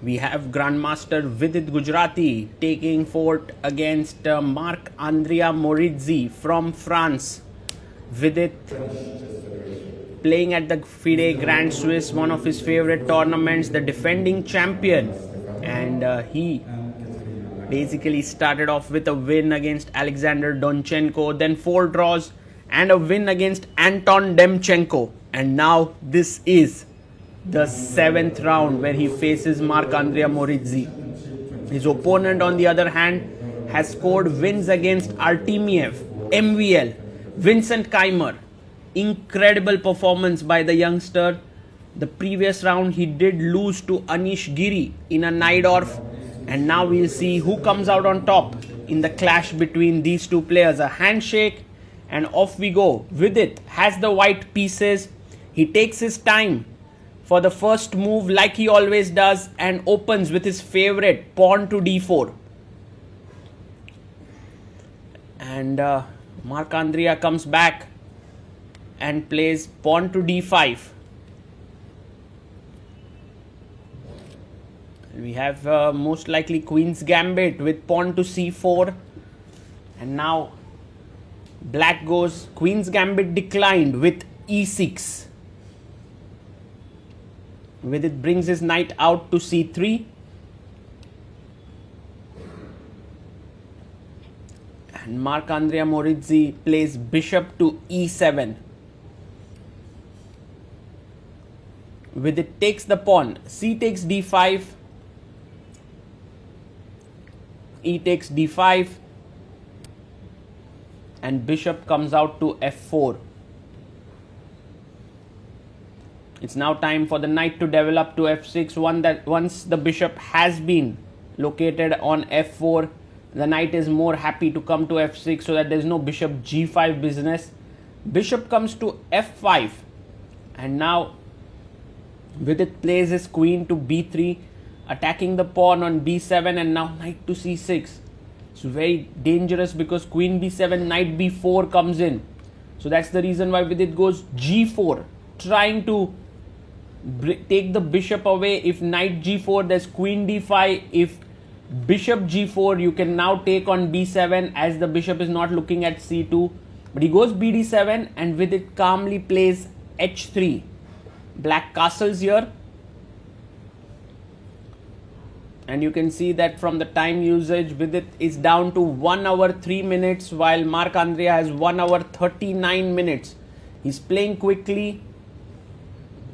We have Grandmaster Vidit Gujrathi taking fort against Marc Maurizzi from France. Vidit playing at the FIDE Grand Swiss, one of his favorite tournaments, the defending champion. And he basically started off with a win against Alexander Donchenko, then 4 draws and a win against Anton Demchenko. And now this is the 7th round where he faces Marc Maurizzi. His opponent, on the other hand, has scored wins against Artemiev, MVL, Vincent Keimer. Incredible performance by the youngster. The previous round he did lose to Anish Giri in a Najdorf, and now we'll see who comes out on top in the clash between these two players. A handshake and off we go. Vidit has the white pieces. He takes his time for the first move like he always does and opens with his favorite pawn to d4. And Marc comes back and plays pawn to d5. We have most likely Queen's Gambit with pawn to c4. And now Black goes Queen's Gambit declined with e6. Vidit brings his knight out to c3. And Marc Maurizzi plays bishop to e7. Vidit takes the pawn. C takes d5. E takes d5. And bishop comes out to f4. It's now time for the knight to develop to f6. Once the bishop has been located on f4, the knight is more happy to come to f6 so that there is no bishop g5 business. Bishop comes to f5. And now Vidit plays his queen to b3, attacking the pawn on b7, and now knight to c6. It's very dangerous because queen b7, knight b4 comes in. So that's the reason why Vidit goes g4, trying to take the bishop away. If knight g4, there's queen d5. If bishop g4, you can now take on b7 as the bishop is not looking at c2. But he goes bd7 and Vidit calmly plays h3. Black castles here. And you can see that from the time usage, Vidit is down to 1 hour 3 minutes while Marc has 1 hour 39 minutes. He's playing quickly.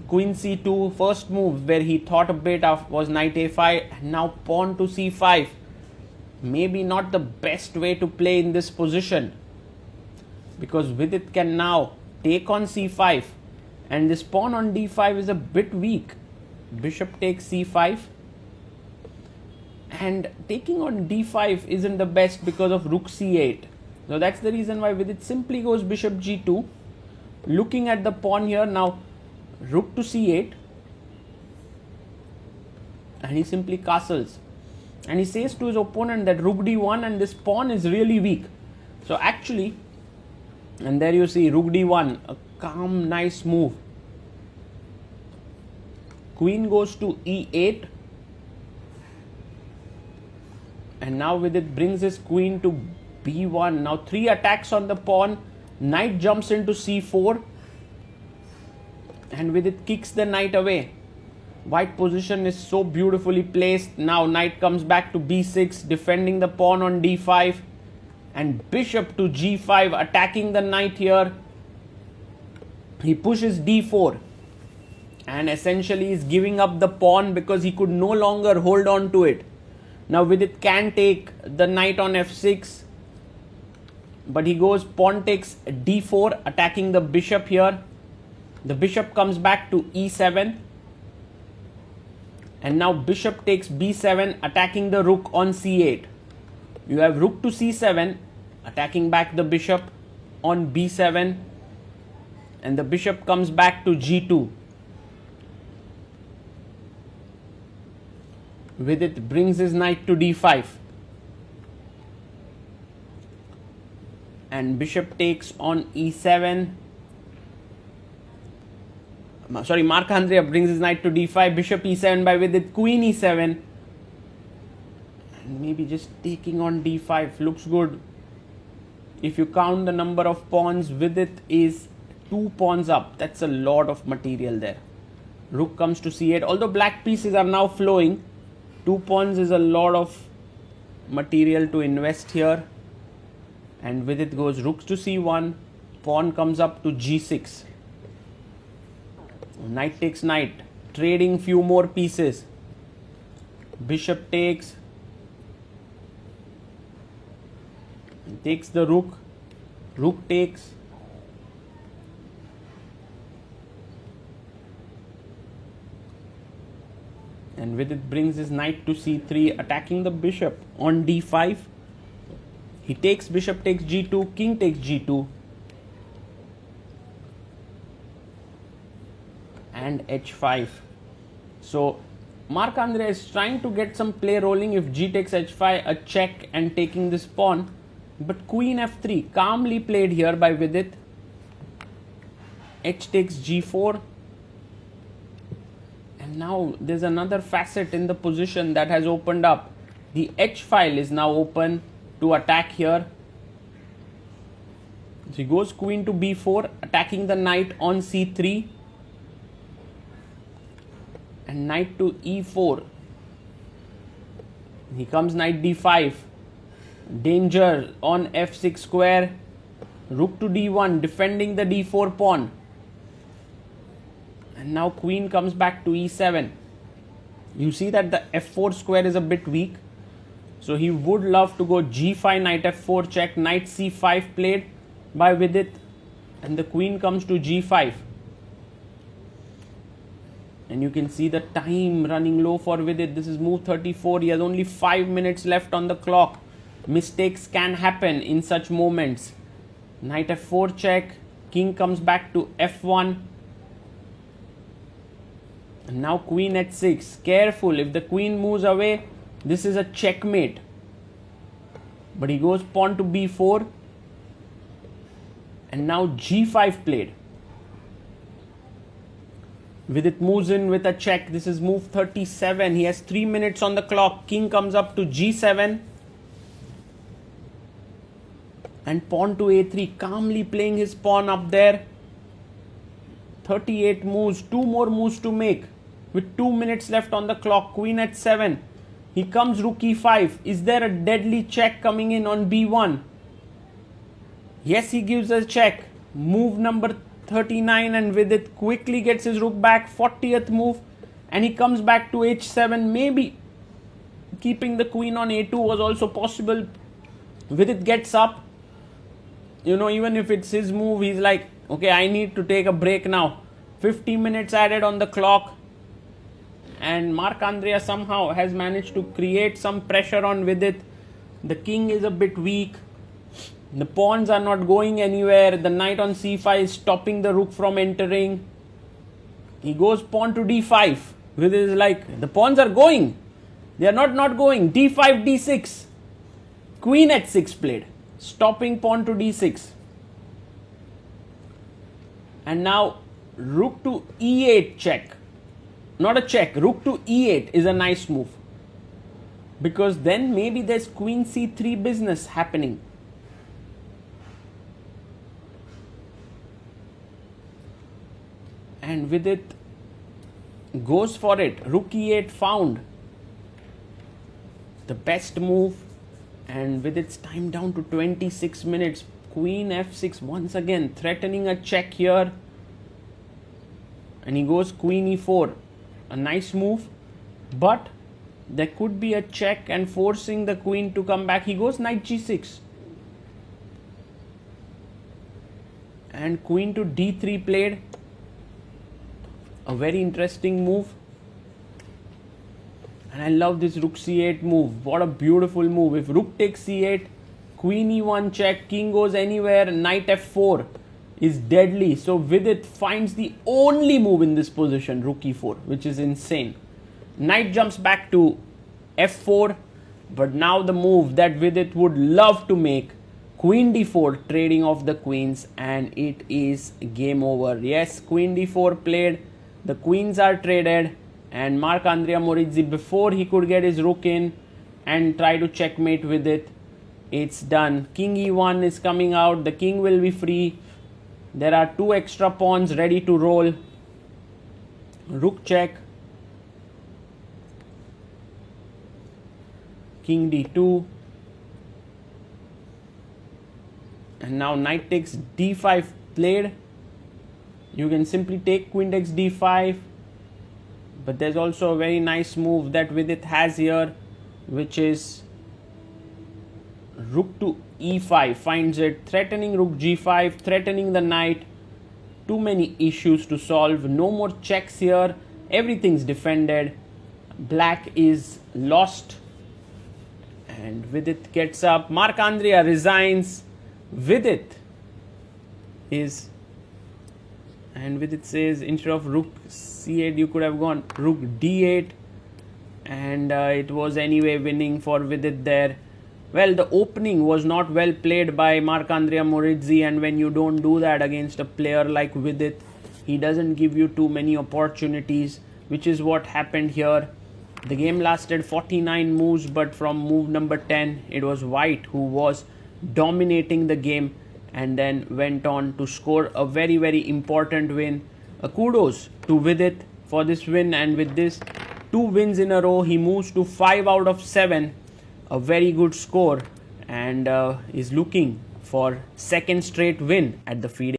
Queen c2, first move where he thought a bit of was knight a5, and now pawn to c5. Maybe not the best way to play in this position, because Vidit can now take on c5, and this pawn on d5 is a bit weak. Bishop takes c5, and taking on d5 isn't the best because of rook c8. So that's the reason why Vidit simply goes bishop g2, looking at the pawn here. Now rook to c8, and he simply castles, and he says to his opponent that rook d1 and this pawn is really weak. So actually, and there you see rook d1, a calm, nice move. Queen goes to e8, and now Vidit brings his queen to b1. Now 3 attacks on the pawn. Knight jumps into c4, and Vidit kicks the knight away. White position is so beautifully placed. Now knight comes back to b6, defending the pawn on d5, and bishop to g5, attacking the knight here. He pushes d4 and essentially is giving up the pawn because he could no longer hold on to it. Now Vidit can take the knight on f6, but he goes pawn takes d4, attacking the bishop here. The bishop comes back to e7, and now bishop takes b7, attacking the rook on c8. You have rook to c7, attacking back the bishop on b7, and the bishop comes back to g2. Vidit brings his knight to d5, and bishop takes on e7. Marc Andrea brings his knight to d5, bishop e7 by Vidit, queen e7. And maybe just taking on d5 looks good. If you count the number of pawns, Vidit is 2 pawns up. That's a lot of material there. Rook comes to c8. Although black pieces are now flowing, 2 pawns is a lot of material to invest here. And Vidit goes rooks to c1. Pawn comes up to g6. Knight takes knight, trading few more pieces. Bishop takes the rook. Rook takes. And Vidit brings his knight to c3, attacking the bishop on d5. He takes, bishop takes g2, king takes g2. And h5. So Marc Andrea is trying to get some play rolling. If g takes h5, a check and taking this pawn. But queen f3, calmly played here by Vidit. H takes g4. And now there's another facet in the position that has opened up. The h file is now open to attack here. So he goes queen to b4, attacking the knight on c3. And knight to e4. He comes knight d5. Danger on f6 square. Rook to d1, defending the d4 pawn. And now queen comes back to e7. You see that the f4 square is a bit weak. So he would love to go g5, knight f4 check, knight c5 played by Vidit. And the queen comes to g5. And you can see the time running low for Vidit. This is move 34. He has only 5 minutes left on the clock. Mistakes can happen in such moments. Knight f4 check. King comes back to f1. And now queen h6. Careful, if the queen moves away, this is a checkmate. But he goes pawn to b4. And now g5 played. Vidit moves in with a check. This is move 37. He has 3 minutes on the clock. King comes up to g7. And pawn to a3. Calmly playing his pawn up there. 38 moves. 2 more moves to make. With 2 minutes left on the clock. Queen h7. He comes rook e5. Is there a deadly check coming in on b1? Yes, he gives a check. Move number 39, and Vidit quickly gets his rook back. 40th move, and he comes back to h7. Maybe keeping the queen on a2 was also possible. Vidit gets up. You know, even if it's his move, he's like, okay, I need to take a break now. 50 minutes added on the clock. And Marc Andrea somehow has managed to create some pressure on Vidit. The king is a bit weak. The pawns are not going anywhere. The knight on c5 is stopping the rook from entering. He goes pawn to d5. Vidit is like, the pawns are going. They are not going. d5, d6. Queen h6 played. Stopping pawn to d6. And now rook to e8 check. Not a check. Rook to e8 is a nice move. Because then maybe there's queen c3 business happening. And Vidit goes for it. Rook e8 found. The best move. And Vidit's time down to 26 minutes. Queen f6 once again, threatening a check here. And he goes queen e4. A nice move. But there could be a check and forcing the queen to come back. He goes knight g6. And queen to d3 played. A very interesting move. And I love this rook c8 move. What a beautiful move. If rook takes c8, queen e1 check, king goes anywhere, knight f4 is deadly. So Vidit finds the only move in this position, rook e4, which is insane. Knight jumps back to f4. But now the move that Vidit would love to make, queen d4, trading off the queens, and it is game over. Yes, queen d4 played. The queens are traded, and Marc-Andrea Maurizzi, before he could get his rook in and try to checkmate with it, it's done. King e1 is coming out. The king will be free. There are 2 extra pawns ready to roll. Rook check. King d2. And now knight takes d5 played. You can simply take queen takes d5. But there's also a very nice move that Vidit has here, which is rook to e5, finds it, threatening rook g5, threatening the knight. Too many issues to solve. No more checks here. Everything's defended. Black is lost. And Vidit gets up. Marc-Andrea resigns. Vidit says, instead of rook c8, you could have gone rook d8. And it was anyway winning for Vidit there. Well, the opening was not well played by Marc-Andrea Maurizzi, and when you don't do that against a player like Vidit, he doesn't give you too many opportunities, which is what happened here. The game lasted 49 moves, but from move number 10, it was White who was dominating the game and then went on to score a very, very important win. Kudos to Vidit for this win, and with this 2 wins in a row, he moves to 5 out of 7. A very good score, and is looking for second straight win at the FIDE.